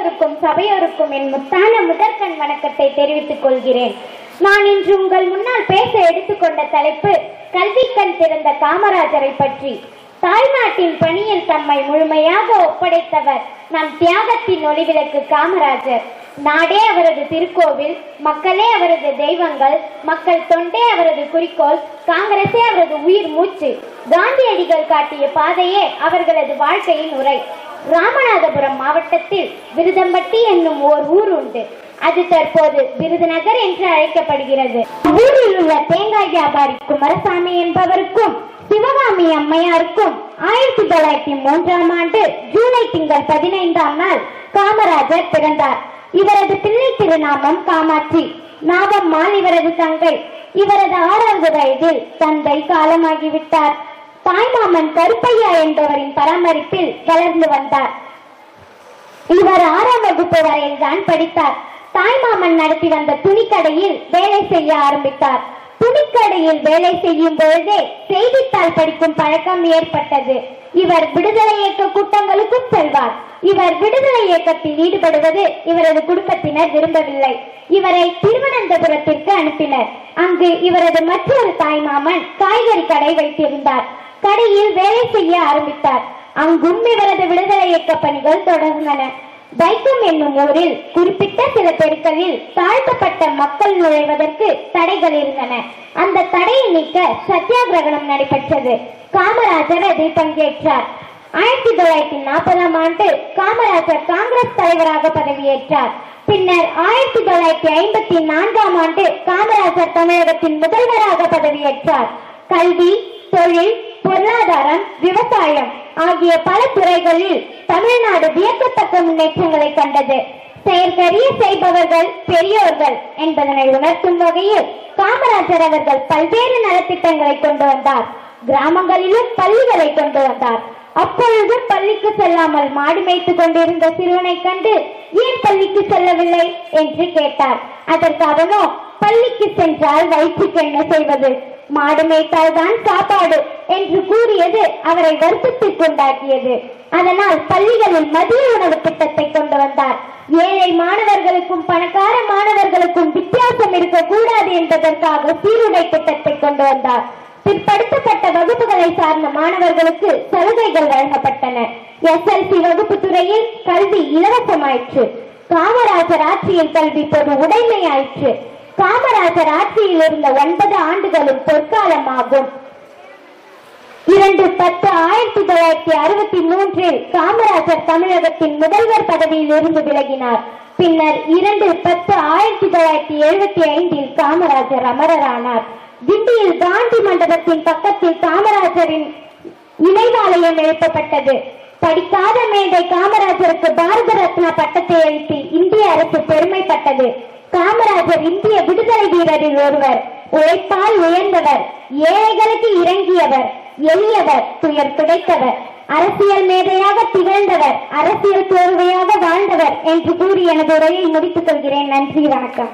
பெரியோருக்கும் சபையோருக்கும் என் முத்தான முதற்கண் வணக்கத்தை தெரிவித்துக் கொள்கிறேன். நான் இன்று உங்கள் முன்னால் பேச எடுத்துக்கொண்ட தலைப்பு கல்விக்கண் திறந்த காமராஜரை பற்றி. தாய்நாட்டின் பணியில் தம்மை முழுமையாக ஒப்படைத்தவர் நம் தியாகத்தின் ஒளிவிளக்கு காமராஜர். நாடே அவரது திருக்கோவில், மக்களே அவரது தெய்வங்கள், மக்கள் தொண்டே அவரது குறிக்கோள், காங்கிரஸே அவரது உயிர் மூச்சு. காந்தியடிகள் காட்டிய பாதையே அவர்களது வாழ்க்கையின் உரை. ராமநாதபுரம் மாவட்டத்தில் விருதம்பட்டி என்னும் ஓர் ஊர் உண்டு. அது தற்போது விருதுநகர் என்று அழைக்கப்படுகிறது. ஊரில் உள்ள தேங்காய் வியாபாரி குமாரசாமி என்பவருக்கும் சிவகாமி அம்மையாருக்கும் 1903ஆம் ஆண்டு ஜூலை திங்கள் 15ஆம் நாள் காமராஜர் பிறந்தார். இவரது பிள்ளை திருநாமம் காமாட்சி. நாவம்மாள் இவரது தங்கை. இவரது 6வது வயதில் தந்தை காலமாகிவிட்டார். தாய்மாமன் கருப்பையா என்பவரின் பராமரிப்பில் வளர்ந்து வந்தார். இவர் 6ஆம் வகுப்பு வரையில் தான் படித்தார். தாய்மாமன் நடத்தி வந்த துணிக்கடையில் வேலை செய்ய ஆரம்பித்தார். துணிக்கடையில் வேலை செய்யும் பொழுதே செய்தித்தாள் படிக்கும் பழக்கம் ஏற்பட்டது. இவர் விடுதலை இயக்க கூட்டங்களுக்கும் செல்வார். இவர் விடுதலை இயக்கத்தில் ஈடுபடுவது இவரது குடும்பத்தினர் விரும்பவில்லை. இவரை திருவனந்தபுரத்திற்கு அனுப்பினர். அங்கு இவரது மற்றொரு தாய்மாமன் காய்கறி கடை வைத்திருந்தார். கடையில் வேலை செய்ய ஆரம்பித்தார். அங்கும் இவரது விடுதலை இயக்க பணிகள் தொடர்ந்தன. வைக்கம் என்னும் ஊரில் குறிப்பிட்ட சில தெருக்களில் தாழ்த்தப்பட்ட மக்கள் நுழைவதற்கு தடைகள் இருந்தன. அந்த தடையை நீக்க சத்தியாகிரகணம் நடைபெற்றது. காமராஜர் அதில் பங்கேற்றார். 1940ஆம் ஆண்டு காமராஜர் காங்கிரஸ் தலைவராக பதவியேற்றார். பின்னர் 1954ஆம் ஆண்டு காமராஜர் தமிழகத்தின் முதல்வராக பதவியேற்றார். கல்வி, தொழில், பொருளாதாரம், விவசாயம் ஆகிய பல துறைகளில் தமிழ்நாடு வியக்கத்தக்க முன்னேற்றங்களை கண்டது. செயற்கரிய செய்பவர்கள் பெரியோர்கள் என்பதனை உணர்த்தும் வகையில் காமராஜர் அவர்கள் பல்வேறு நலத்திட்டங்களை கொண்டு வந்தார். கிராமங்களிலும் பள்ளிகளை கொண்டு வந்தார். அப்பொழுது பள்ளிக்கு செல்லாமல் மாடு மேய்த்துக் கொண்டிருந்த சிறுவனை கண்டு ஏன் பள்ளிக்கு செல்லவில்லை என்று கேட்டார். அதற்கு அவனோ, பள்ளிக்கு சென்றால் வயிற்றுக்கு என்ன செய்வது, மாடு மேய்த்தால் தான் சாப்பாடு என்று கூறியது அவரை வருத்தத்திற்கு உண்டாக்கியது. அதனால் பள்ளிகளில் மதிய உணவு திட்டத்தை கொண்டு வந்தார். ஏழை மாணவர்களுக்கும் பணக்கார மாணவர்களுக்கும் வித்தியாசம் இருக்கக்கூடாது என்பதற்காக சீருடை திட்டத்தை கொண்டு வந்தார். பிற்படுத்தப்பட்ட வகுப்புகளை சார்ந்த மாணவர்களுக்கு சலுகைகள் வழங்கப்பட்டன. SLC வகுப்பு துறையில் கல்வி இலவசமாயிற்று. காமராஜர் ஆட்சியில் கல்வி பொது உடைமையாயிற்று. காமராஜர் ஆட்சியில் இருந்த 9 ஆண்டுகளும் பொற்காலமாகும். 2/10/1963 காமராஜர் தமிழகத்தின் முதல்வர் பதவியில் இருந்து விலகினார். பின்னர் 2/10/1975 காமராஜர் அமரரானார். கிண்டியில் காந்தி மண்டபத்தின் பக்கத்தில் காமராஜரின் நினைவாலயம் எழுப்பப்பட்டது. படிக்காத மேதை காமராஜருக்கு பாரத ரத்னா பட்டத்தை அளித்து இந்திய அரசு பெருமைப்பட்டது. காமராஜர் இந்திய விடுதலை வீரரில் ஒருவர். உழைப்பால் உயர்ந்தவர், ஏழைகளுக்கு இறங்கியவர், எளியவர், துயர் துடைத்தவர், அரசியல் மேதையாக திகழ்ந்தவர், அரசியல் தோல்வையாக வாழ்ந்தவர் என்று கூறி எனது உரையை முடித்துக் கொள்கிறேன். நன்றி, வணக்கம்.